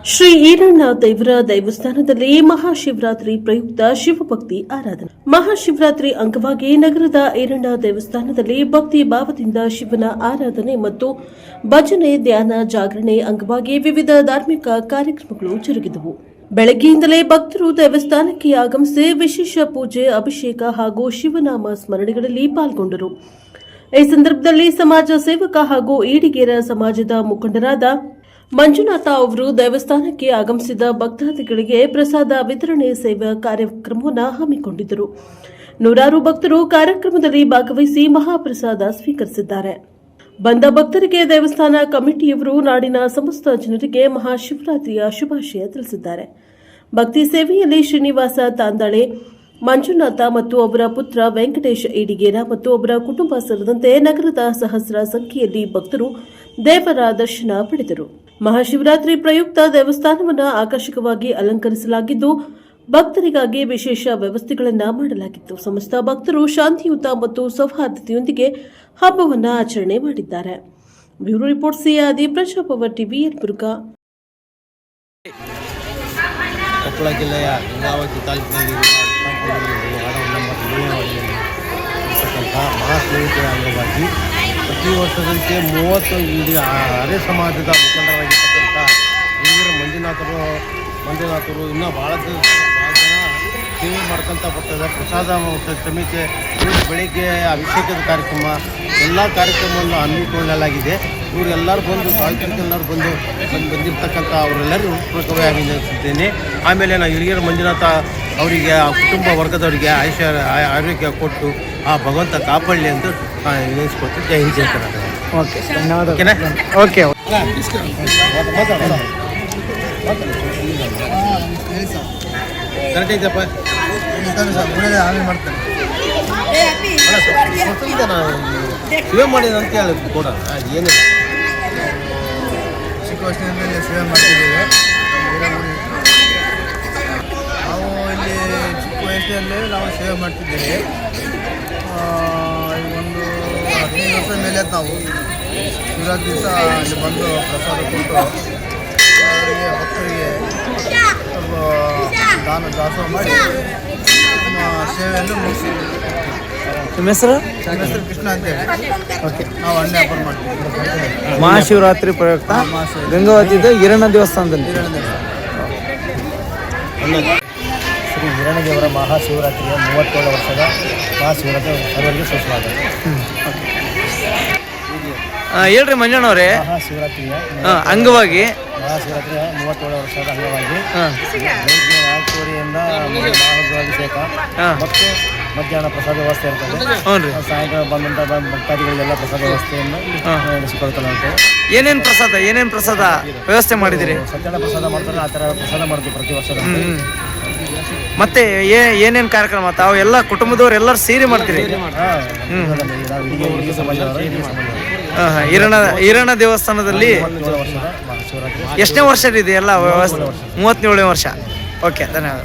ಶ್ರೀ ಈರಣ್ಣ ದೇವರ ದೇವಸ್ಥಾನದಲ್ಲಿ ಮಹಾಶಿವರಾತ್ರಿ ಪ್ರಯುಕ್ತ ಶಿವಭಕ್ತಿ ಆರಾಧನೆ. ಮಹಾಶಿವರಾತ್ರಿ ಅಂಗವಾಗಿ ನಗರದ ಈರಣ್ಣ ದೇವಸ್ಥಾನದಲ್ಲಿ ಭಕ್ತಿ ಭಾವದಿಂದ ಶಿವನ ಆರಾಧನೆ ಮತ್ತು ಭಜನೆ, ಧ್ಯಾನ, ಜಾಗರಣೆ ಅಂಗವಾಗಿ ವಿವಿಧ ಧಾರ್ಮಿಕ ಕಾರ್ಯಕ್ರಮಗಳು ಜರುಗಿದವು. ಬೆಳಗ್ಗೆಯಿಂದಲೇ ಭಕ್ತರು ದೇವಸ್ಥಾನಕ್ಕೆ ಆಗಮಿಸಿ ವಿಶೇಷ ಪೂಜೆ, ಅಭಿಷೇಕ ಹಾಗೂ ಶಿವನಾಮ ಸ್ಮರಣೆಗಳಲ್ಲಿ ಪಾಲ್ಗೊಂಡರು. ಈ ಸಂದರ್ಭದಲ್ಲಿ ಸಮಾಜ ಸೇವಕ ಹಾಗೂ ಈಡಿಗೇರ ಸಮಾಜದ ಮುಖಂಡರಾದ ಮಂಜುನಾಥ ಅವರು ದೇವಸ್ಥಾನಕ್ಕೆ ಆಗಮಿಸಿದ ಭಕ್ತಾದಿಗಳಿಗೆ ಪ್ರಸಾದ ವಿತರಣೆ ಸೇವಾ ಕಾರ್ಯಕ್ರಮವನ್ನು ಹಮ್ಮಿಕೊಂಡಿದ್ದರು. ನೂರಾರು ಭಕ್ತರು ಕಾರ್ಯಕ್ರಮದಲ್ಲಿ ಭಾಗವಹಿಸಿ ಮಹಾಪ್ರಸಾದ ಸ್ವೀಕರಿಸಿದ್ದಾರೆ. ಬಂದ ಭಕ್ತರಿಗೆ ದೇವಸ್ಥಾನ ಕಮಿಟಿಯವರು ನಾಡಿನ ಸಮಸ್ತ ಜನರಿಗೆ ಮಹಾಶಿವರಾತ್ರಿಯ ಶುಭಾಶಯ ತಿಳಿಸಿದ್ದಾರೆ. ಭಕ್ತಿ ಸೇವೆಯಲ್ಲಿ ಶ್ರೀನಿವಾಸ ತಾಂದಾಳೆ, ಮಂಜುನಾಥ ಮತ್ತು ಅವರ ಪುತ್ರ ವೆಂಕಟೇಶ್ ಈಡಿಗೇರ ಮತ್ತು ಅವರ ಕುಟುಂಬ ಸೇರಿದಂತೆ ನಗರದ ಸಹಸ್ರ ಸಂಖ್ಯೆಯಲ್ಲಿ ಭಕ್ತರು ದೇವರ ದರ್ಶನ ಪಡೆದರು. ಮಹಾಶಿವರಾತ್ರಿ ಪ್ರಯುಕ್ತ ದೇವಸ್ಥಾನವನ್ನು ಆಕರ್ಷಕವಾಗಿ ಅಲಂಕರಿಸಲಾಗಿದ್ದು, ಭಕ್ತರಿಗಾಗಿ ವಿಶೇಷ ವ್ಯವಸ್ಥೆಗಳನ್ನು ಮಾಡಲಾಗಿತ್ತು. ಸಮಸ್ತ ಭಕ್ತರು ಶಾಂತಿಯುತ ಮತ್ತು ಸೌಹಾರ್ದತೆಯೊಂದಿಗೆ ಹಬ್ಬವನ್ನು ಆಚರಣೆ ಮಾಡಿದ್ದಾರೆ. Bureau report Siyadi, Praja Power TV, Yelburga. Koppal ಜಿಲ್ಲೆಯ ಗಂಗಾವತಿ ತಾಲೂಕಿನಲ್ಲಿ ಮಹಾಶಿವರಾತ್ರಿ ಅಂಗವಾಗಿ ಪ್ರತಿ ವರ್ಷದಂತೆ 30 ಇಡೀ ಅರೆ ಸಮಾಜದ ಮುಖಂಡರಾಗಿರ್ತಕ್ಕಂಥ ಹಿರಿಯರು ಮಂಜುನಾಥರು ಇನ್ನೂ ಭಾಳ ಜನ ಸೇವೆ ಮಾಡ್ಕೊತ ಬರ್ತಾರೆ. ಪ್ರಸಾದ ಸಮಿತಿ ಬೆಳಗ್ಗೆ ಅಭಿಷೇಕದ ಕಾರ್ಯಕ್ರಮ ಎಲ್ಲ ಕಾರ್ಯಕ್ರಮವನ್ನು ಹಮ್ಮಿಕೊಳ್ಳಲಾಗಿದೆ. ಇವರೆಲ್ಲರೂ ಬಂದು ಸಾಹಿತ್ಯರೆಲ್ಲರೂ ಬಂದಿರತಕ್ಕಂಥ ಅವರೆಲ್ಲರೂ ಪೂರ್ವಕವಾಗಿ ಅಭಿನಂದಿಸುತ್ತೇನೆ. ಆಮೇಲೆ ನಾನು ಹಿರಿಯರು ಮಂಜುನಾಥ ಅವರಿಗೆ, ಆ ಕುಟುಂಬ ವರ್ಗದವರಿಗೆ ಆರೋಗ್ಯ ಕೊಟ್ಟು ಆ ಭಗವಂತ ಕಾಪಾಡಲಿ ಅಂತ ವಿನಂತಿಸ್ಕೊಳ್ತೀನಿ. ಜೈ ಹಿಂದ್, ಜೈ ಕರ್ನಾಟಕ. ಓಕೆ, ಧನ್ಯವಾದ. ಓಕೆ, ಕರೆಕ್ಟ್ ಐತಪ್ಪ. ಸೇವೆ ಮಾಡಿದ ಅಂತ ಹೇಳಿ ಕೂಡ ಏನಿಲ್ಲ. ಚಿಕ್ಕ ವಯಸ್ಸಿನಲ್ಲಿ ಸೇವೆ ಮಾಡ್ತಿದ್ದೇವೆ. ನಾವು ಇಲ್ಲಿ ಚಿಕ್ಕ ವಯಸ್ಸಿನಲ್ಲಿ ನಾವು ಸೇವೆ ಮಾಡ್ತಿದ್ದೇವೆ. ಒಂದು 15 ವರ್ಷದ ಮೇಲೆ ನಾವು ಶಿವರಾತ್ರಿ ದಿವಸ ಅಲ್ಲಿ ಬಂದು ಪ್ರಸಾದ ಕೊಟ್ಟು ಭಕ್ತರಿಗೆ ದಾನ ದಾಸೋಹ ಮಾಡಿ ಸೇವೆಯನ್ನು ಮುಗಿಸ್ತೀವಿ. ನಿಮ್ಮ ಹೆಸರು? ಕೃಷ್ಣ ಅಂತೇಳಿ. ಓಕೆ, ನಾವು ಹಣ್ಣು ವ್ಯಾಪಾರ ಮಾಡ್ತೀವಿ. ಮಹಾಶಿವರಾತ್ರಿ ಪ್ರಯುಕ್ತ ಗಂಗಾವತಿದ ಈರಣ್ಣ ದೇವಸ್ಥಾನದಲ್ಲಿ ಶ್ರೀ ಹಿರಣ್ಯದೇವರ ಮಹಾಶಿವರಾತ್ರಿಯ 37 ವರ್ಷದ ಮಹಾಶಿವರಾತ್ರಿ ಸರ್ವರಿಗೆ ಸುಸ್ವಾಗತ. ಹೇಳ್ರಿ ಮಂಜಣ್ಣವ್ರೆ, ಮಹಾಶಿವರಾತ್ರಿಯ ಅಂಗವಾಗಿ ಮಹಾಶಿವರಾತ್ರಿಯ 37 ವರ್ಷದ ಅಂಗವಾಗಿ ಬೆಳಗ್ಗೆ 4 ಗಂಟೆಯಿಂದ ಮಹಾಭಿಷೇಕ ಮತ್ತು ಮಧ್ಯಾಹ್ನ ಪ್ರಸಾದ ವ್ಯವಸ್ಥೆ ಇರ್ತದೆ. ಸಾಯಂಕಾಲ ಬಂದಂಥ ಭಕ್ತಾದಿಗಳಿಗೆಲ್ಲ ಪ್ರಸಾದ ವ್ಯವಸ್ಥೆಯನ್ನು ನಡೆಸಿಕೊಳ್ತಾರೆ. ಏನೇನು ಪ್ರಸಾದ ವ್ಯವಸ್ಥೆ ಮಾಡಿದಿರಿ? ಸತ್ಯನಾರಾಯಣ ಪ್ರಸಾದ ಮಾಡ್ತಾರೆ, ಆ ಥರ ಪ್ರಸಾದ ಮಾಡ್ತೀವಿ ಪ್ರತಿ ವರ್ಷದ. ಮತ್ತೆ ಏನೇನು ಕಾರ್ಯಕ್ರಮ ತಾವು ಎಲ್ಲ ಕುಟುಂಬದವ್ರು ಎಲ್ಲರೂ ಸೇರಿ ಮಾಡ್ತೀರಿ? ಈರಣ್ಣ ದೇವಸ್ಥಾನದಲ್ಲಿ ಎಷ್ಟನೇ ವರ್ಷ ಇದೆ ಎಲ್ಲ ವ್ಯವಸ್ಥೆ? 37ನೇ ವರ್ಷ. ಓಕೆ, ಧನ್ಯವಾದ.